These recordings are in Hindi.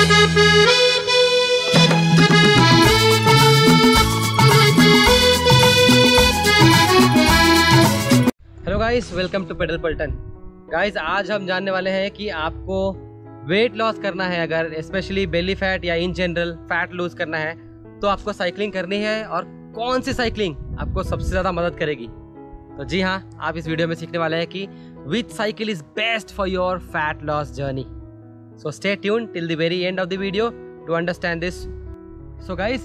Hello guys, welcome to pedal Paltan. Guys, आज हम जानने वाले हैं कि आपको वेट लॉस करना है, अगर स्पेशली बेली फैट या इन जनरल फैट लूज करना है तो आपको साइकिलिंग करनी है, और कौन सी साइकिलिंग आपको सबसे ज़्यादा मदद करेगी। तो जी हाँ, आप इस वीडियो में सीखने वाले हैं कि which cycle is best for your fat loss journey. So stay tuned till the very end of the video to understand this. So guys,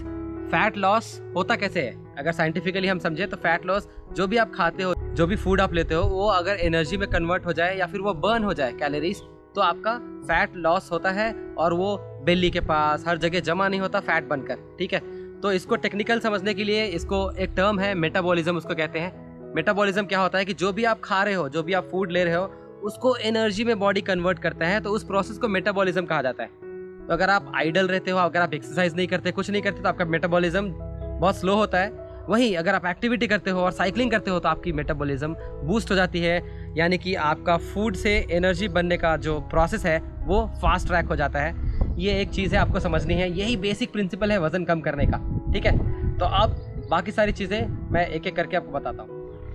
fat loss होता कैसे है? अगर साइंटिफिकली हम समझे तो फैट लॉस, जो भी आप खाते हो, जो भी फूड आप लेते हो, वो अगर एनर्जी में कन्वर्ट हो जाए या फिर वो बर्न हो जाए कैलोरीज, तो आपका फैट लॉस होता है, और वो बेली के पास हर जगह जमा नहीं होता फैट बनकर। ठीक है, तो इसको टेक्निकल समझने के लिए इसको एक टर्म है मेटाबॉलिज्म, उसको कहते हैं। मेटाबॉलिज्म क्या होता है कि जो भी आप खा रहे हो, जो भी आप फूड ले रहे हो, उसको एनर्जी में बॉडी कन्वर्ट करता है, तो उस प्रोसेस को मेटाबॉलिज्म कहा जाता है। तो अगर आप आइडल रहते हो, अगर आप एक्सरसाइज नहीं करते, कुछ नहीं करते, तो आपका मेटाबॉलिज्म बहुत स्लो होता है। वहीं अगर आप एक्टिविटी करते हो और साइकिलिंग करते हो तो आपकी मेटाबॉलिज्म बूस्ट हो जाती है, यानी कि आपका फूड से एनर्जी बनने का जो प्रोसेस है वो फास्ट ट्रैक हो जाता है। ये एक चीज़ है, आपको समझनी है। यही बेसिक प्रिंसिपल है वजन कम करने का। ठीक है, तो अब बाकी सारी चीज़ें मैं एक एक करके आपको बताता हूँ।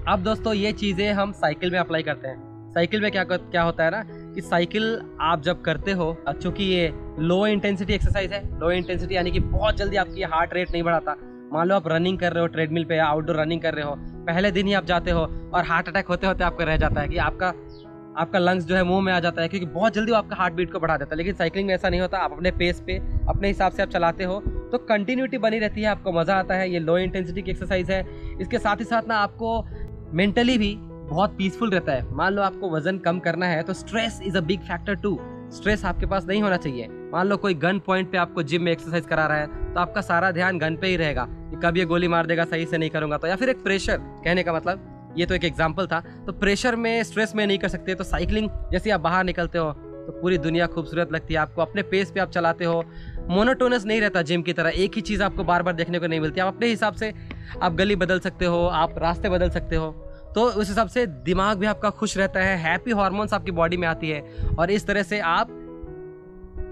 अब दोस्तों, ये चीज़ें हम साइकिल में अप्लाई करते हैं। साइकिल में क्या होता है ना कि साइकिल आप जब करते हो, चूँकि ये लो इंटेंसिटी एक्सरसाइज है, लो इंटेंसिटी यानी कि बहुत जल्दी आपकी हार्ट रेट नहीं बढ़ाता। मान लो आप रनिंग कर रहे हो ट्रेडमिल पे या आउटडोर रनिंग कर रहे हो, पहले दिन ही आप जाते हो और हार्ट अटैक होते होते आपका रह जाता है कि आपका लंग्स जो है मुंह में आ जाता है, क्योंकि बहुत जल्दी वो आपका हार्ट बीट को बढ़ा देता है। लेकिन साइकिलिंग में ऐसा नहीं होता। आप अपने पेस पे, अपने हिसाब से आप चलाते हो तो कंटिन्यूटी बनी रहती है, आपको मज़ा आता है। ये लो इंटेंसिटी की एक्सरसाइज है। इसके साथ ही साथ ना आपको मेंटली भी बहुत पीसफुल रहता है। मान लो आपको वजन कम करना है तो stress is a big factor too. Stress आपके पास नहीं होना चाहिए। मान लो कोई गन पॉइंट पे आपको जिम में एक्सरसाइज करा रहा है तो आपका सारा ध्यान गन पे ही रहेगा कि कब ये गोली मार देगा, सही से नहीं करूंगा तो। या फिर एक प्रेशर, कहने का मतलब ये तो एक एग्जांपल था। तो प्रेशर में, स्ट्रेस में नहीं कर सकते। तो साइकिलिंग जैसे आप बाहर निकलते हो तो पूरी दुनिया खूबसूरत लगती है आपको। अपने पेस पे आप चलाते हो, मोनोटोनस नहीं रहता जिम की तरह, एक ही चीज़ आपको बार बार देखने को नहीं मिलती। आप अपने हिसाब से आप गली बदल सकते हो, आप रास्ते बदल सकते हो। तो उस हिसाब से दिमाग भी आपका खुश रहता है, हैप्पी हार्मोन्स आपकी बॉडी में आती है, और इस तरह से आप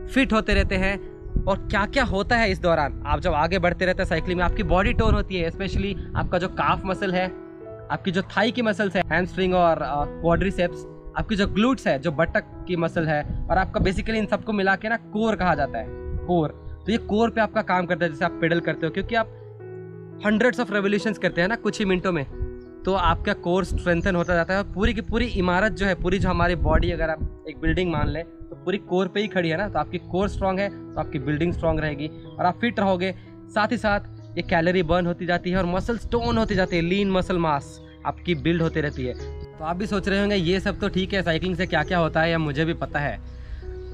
फिट होते रहते हैं। और क्या क्या होता है इस दौरान, आप जब आगे बढ़ते रहते हैं साइकिलिंग में, आपकी बॉडी टोन होती है। स्पेशली आपका जो काफ मसल है, आपकी जो थाई की मसल्स है, हैमस्ट्रिंग और क्वाड्रिसेप्स, आपकी जो ग्लूट्स है, जो बटक की मसल है, और आपका बेसिकली इन सबको मिला के ना कोर कहा जाता है, कोर। तो ये कोर पे आपका काम करता है। जैसे आप पेडल करते हो, क्योंकि आप हंड्रेड्स ऑफ रेवोल्यूशंस करते हैं ना कुछ ही मिनटों में, तो आपका कोर स्ट्रेंथन होता जाता है। पूरी की पूरी इमारत जो है, पूरी जो हमारी बॉडी, अगर आप एक बिल्डिंग मान लें तो पूरी कोर पे ही खड़ी है ना। तो आपकी कोर स्ट्रांग है तो आपकी बिल्डिंग स्ट्रांग रहेगी और आप फिट रहोगे। साथ ही साथ ये कैलोरी बर्न होती जाती है और मसल टोन होती जाती है, लीन मसल मास आपकी बिल्ड होती रहती है। तो आप भी सोच रहे होंगे ये सब तो ठीक है, साइकिलिंग से क्या क्या होता है या मुझे भी पता है।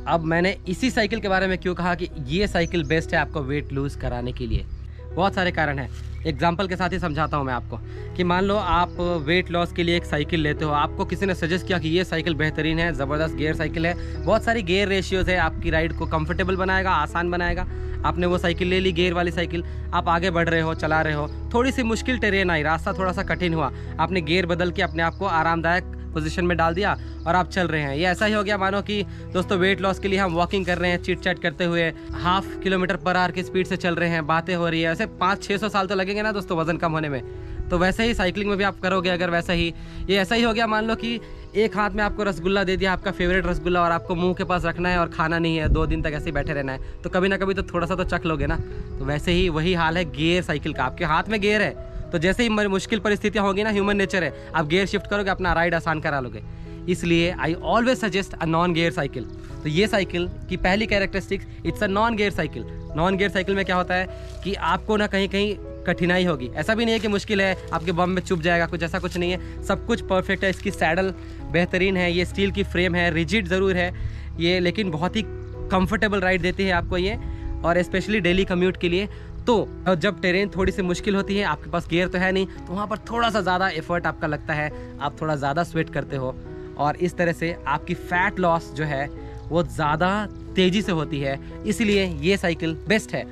अब मैंने इसी साइकिल के बारे में क्यों कहा कि ये साइकिल बेस्ट है आपको वेट लूज कराने के लिए? बहुत सारे कारण हैं। एग्जाम्पल के साथ ही समझाता हूँ मैं आपको कि मान लो आप वेट लॉस के लिए एक साइकिल लेते हो, आपको किसी ने सजेस्ट किया कि ये साइकिल बेहतरीन है, ज़बरदस्त गियर साइकिल है, बहुत सारी गियर रेशियोज़ है, आपकी राइड को कंफर्टेबल बनाएगा, आसान बनाएगा। आपने वो साइकिल ले ली, गियर वाली साइकिल, आप आगे बढ़ रहे हो, चला रहे हो, थोड़ी सी मुश्किल टेरेन आई, रास्ता थोड़ा सा कठिन हुआ, आपने गियर बदल के अपने आप को आरामदायक पोजीशन में डाल दिया और आप चल रहे हैं। ये ऐसा ही हो गया मानो कि दोस्तों वेट लॉस के लिए हम वॉकिंग कर रहे हैं, चिट चैट करते हुए 0.5 किलोमीटर पर आवर की स्पीड से चल रहे हैं, बातें हो रही है। ऐसे 500-600 साल तो लगेंगे ना दोस्तों वजन कम होने में। तो वैसे ही साइकिलिंग में भी आप करोगे अगर वैसा ही। ये ऐसा ही हो गया, मान लो कि एक हाथ में आपको रसगुल्ला दे दिया, आपका फेवरेट रसगुल्ला, और आपको मुंह के पास रखना है और खाना नहीं है, 2 दिन तक ऐसे ही बैठे रहना है, तो कभी ना कभी तो थोड़ा सा तो चख लोगे ना। तो वैसे ही वही हाल है गियर साइकिल का। आपके हाथ में गियर है तो जैसे ही मुश्किल परिस्थितियाँ होगी ना, ह्यूमन नेचर है, आप गियर शिफ्ट करोगे, अपना राइड आसान करा लोगे। इसलिए I always suggest a non gear cycle. तो ये साइकिल की पहली characteristics, it's a non gear cycle. Non gear cycle में क्या होता है कि आपको ना कहीं कहीं कठिनाई होगी। ऐसा भी नहीं है कि मुश्किल है, आपके बम में चुभ जाएगा, कुछ ऐसा कुछ नहीं है, सब कुछ परफेक्ट है। इसकी सैडल बेहतरीन है, ये स्टील की फ्रेम है, रिजिड ज़रूर है ये, लेकिन बहुत ही कंफर्टेबल राइड देती है आपको ये, और स्पेशली डेली कम्यूट के लिए। तो जब टेरेन थोड़ी सी मुश्किल होती है, आपके पास गियर तो है नहीं, तो वहाँ पर थोड़ा सा ज़्यादा एफर्ट आपका लगता है, आप थोड़ा ज़्यादा स्वेट करते हो, और इस तरह से आपकी फैट लॉस जो है वो ज़्यादा तेज़ी से होती है। इसलिए ये साइकिल बेस्ट है।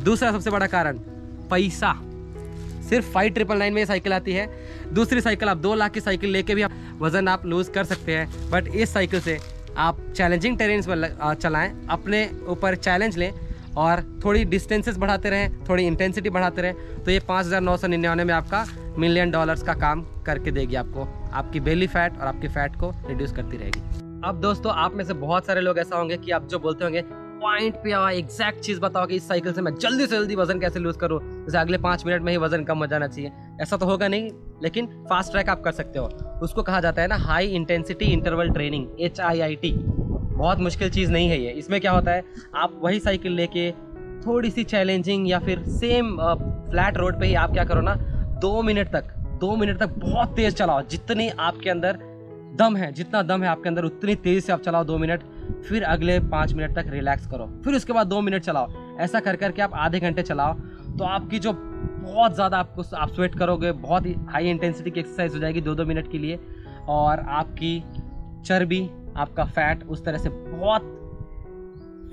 दूसरा सबसे बड़ा कारण, पैसा। सिर्फ 5999 में ये साइकिल आती है। दूसरी साइकिल आप 2 लाख की साइकिल लेके भी वज़न आप लूज़ कर सकते हैं, बट इस साइकिल से आप चैलेंजिंग टेरेन्स में चलाएं, अपने ऊपर चैलेंज लें और थोड़ी डिस्टेंसेस बढ़ाते रहें, थोड़ी इंटेंसिटी बढ़ाते रहें, तो ये 5,999 में आपका $1 मिलियन का काम करके देगी आपको। आपकी बेली फैट और आपकी फैट को रिड्यूस करती रहेगी। अब दोस्तों, आप में से बहुत सारे लोग ऐसा होंगे कि आप जो बोलते होंगे पॉइंट पे आओ, एग्जैक्ट चीज़ बताओ कि इस साइकिल से मैं जल्दी से जल्दी वजन कैसे लूज करूँ, जैसे अगले 5 मिनट में ही वजन कम हो जाना चाहिए। ऐसा तो होगा नहीं, लेकिन फास्ट ट्रैक आप कर सकते हो। उसको कहा जाता है ना high intensity interval training, HIIT। बहुत मुश्किल चीज़ नहीं है ये। इसमें क्या होता है, आप वही साइकिल लेके थोड़ी सी चैलेंजिंग या फिर सेम फ्लैट रोड पे ही आप क्या करो ना, 2 मिनट तक बहुत तेज़ चलाओ। जितनी आपके अंदर दम है, जितना दम है आपके अंदर, उतनी तेज़ी से आप चलाओ 2 मिनट। फिर अगले 5 मिनट तक रिलैक्स करो, फिर उसके बाद 2 मिनट चलाओ। ऐसा कर करके आप आधे घंटे चलाओ, तो आपकी जो बहुत ज़्यादा आप स्वेट करोगे, बहुत ही हाई इंटेंसिटी की एक्सरसाइज हो जाएगी 2-2 मिनट के लिए। और आपकी चर्बी, आपका फैट उस तरह से बहुत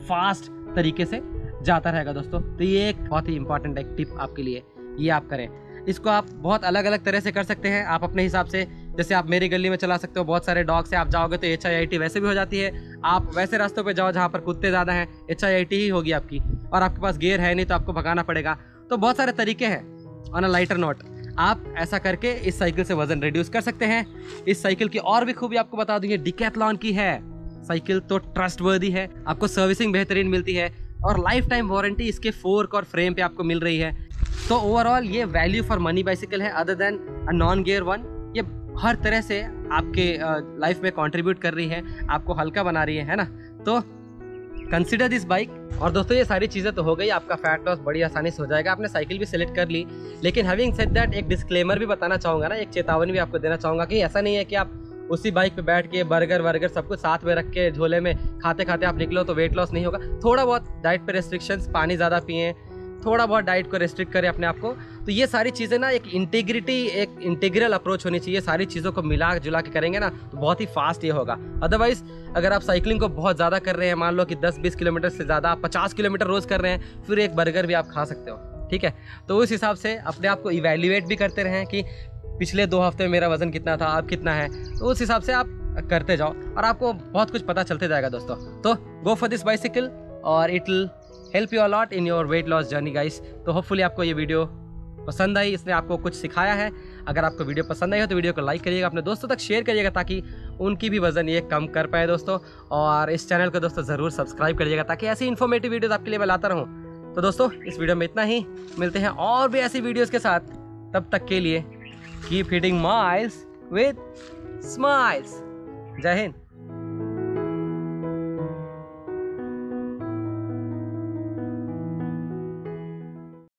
फास्ट तरीके से जाता रहेगा दोस्तों। तो ये एक बहुत ही इंपॉर्टेंट एक टिप आपके लिए, ये आप करें। इसको आप बहुत अलग अलग तरह से कर सकते हैं, आप अपने हिसाब से। जैसे आप मेरी गली में चला सकते हो, बहुत सारे डॉग से आप जाओगे तो HIIT वैसे भी हो जाती है। आप वैसे रास्तों पे जाओ जहाँ पर कुत्ते ज़्यादा हैं, HIIT ही होगी आपकी। और आपके पास गियर है नहीं तो आपको भगाना पड़ेगा। तो बहुत सारे तरीके हैं। ऑन अ लाइटर नोट, आप ऐसा करके इस साइकिल से वजन रिड्यूस कर सकते हैं। इस साइकिल की और भी खूबी आपको बता दूं, ये डिकैथलॉन की है साइकिल, तो ट्रस्टवर्दी है, आपको सर्विसिंग बेहतरीन मिलती है और लाइफ टाइम वारंटी इसके फोर्क और फ्रेम पे आपको मिल रही है। तो ओवरऑल ये वैल्यू फॉर मनी बाइसिकल है, other than a non gear one. ये हर तरह से आपके लाइफ में कंट्रीब्यूट कर रही है, आपको हल्का बना रही है ना। तो कंसिडर दिस बाइक। और दोस्तों, ये सारी चीज़ें तो हो गई, आपका फैट लॉस बड़ी आसानी से हो जाएगा। आपने साइकिल भी सिलेक्ट कर ली, लेकिन हैविंग सेड दैट एक डिस्क्लेमर भी बताना चाहूँगा ना, एक चेतावनी भी आपको देना चाहूँगा कि ऐसा नहीं है कि आप उसी बाइक पे बैठ के बर्गर सब कुछ साथ में रख के झोले में खाते खाते आप निकलो तो वेट लॉस नहीं होगा। थोड़ा बहुत डाइट पे रेस्ट्रिक्शंस, पानी ज़्यादा पिएं, थोड़ा बहुत डाइट को रेस्ट्रिक्ट करें अपने आप को। तो ये सारी चीज़ें ना एक इंटीग्रल अप्रोच होनी चाहिए। सारी चीज़ों को मिला जुला के करेंगे ना तो बहुत ही फास्ट ये होगा। अदरवाइज अगर आप साइकिलिंग को बहुत ज़्यादा कर रहे हैं, मान लो कि 10-20 किलोमीटर से ज़्यादा, आप 50 किलोमीटर रोज़ कर रहे हैं, फिर एक बर्गर भी आप खा सकते हो, ठीक है। तो उस हिसाब से अपने आप को इवैल्यूएट भी करते रहें कि पिछले 2 हफ्ते में मेरा वजन कितना था, अब कितना है। तो उस हिसाब से आप करते जाओ और आपको बहुत कुछ पता चलते जाएगा दोस्तों। तो गो फॉर दिस बाइसिकल और it will help you a lot in your weight loss journey guys. तो होपफुली आपको ये वीडियो पसंद आई, इसने आपको कुछ सिखाया है। अगर आपको वीडियो पसंद आई हो तो वीडियो को लाइक करिएगा, अपने दोस्तों तक शेयर करिएगा ताकि उनकी भी वजन ये कम कर पाए दोस्तों। और इस चैनल को दोस्तों ज़रूर सब्सक्राइब करिएगा ताकि ऐसी इन्फॉर्मेटिव वीडियोस आपके लिए मैं लाता रहूँ। तो दोस्तों, इस वीडियो में इतना ही, मिलते हैं और भी ऐसी वीडियोज़ के साथ। तब तक के लिए keep hitting miles with smiles. जय हिंद।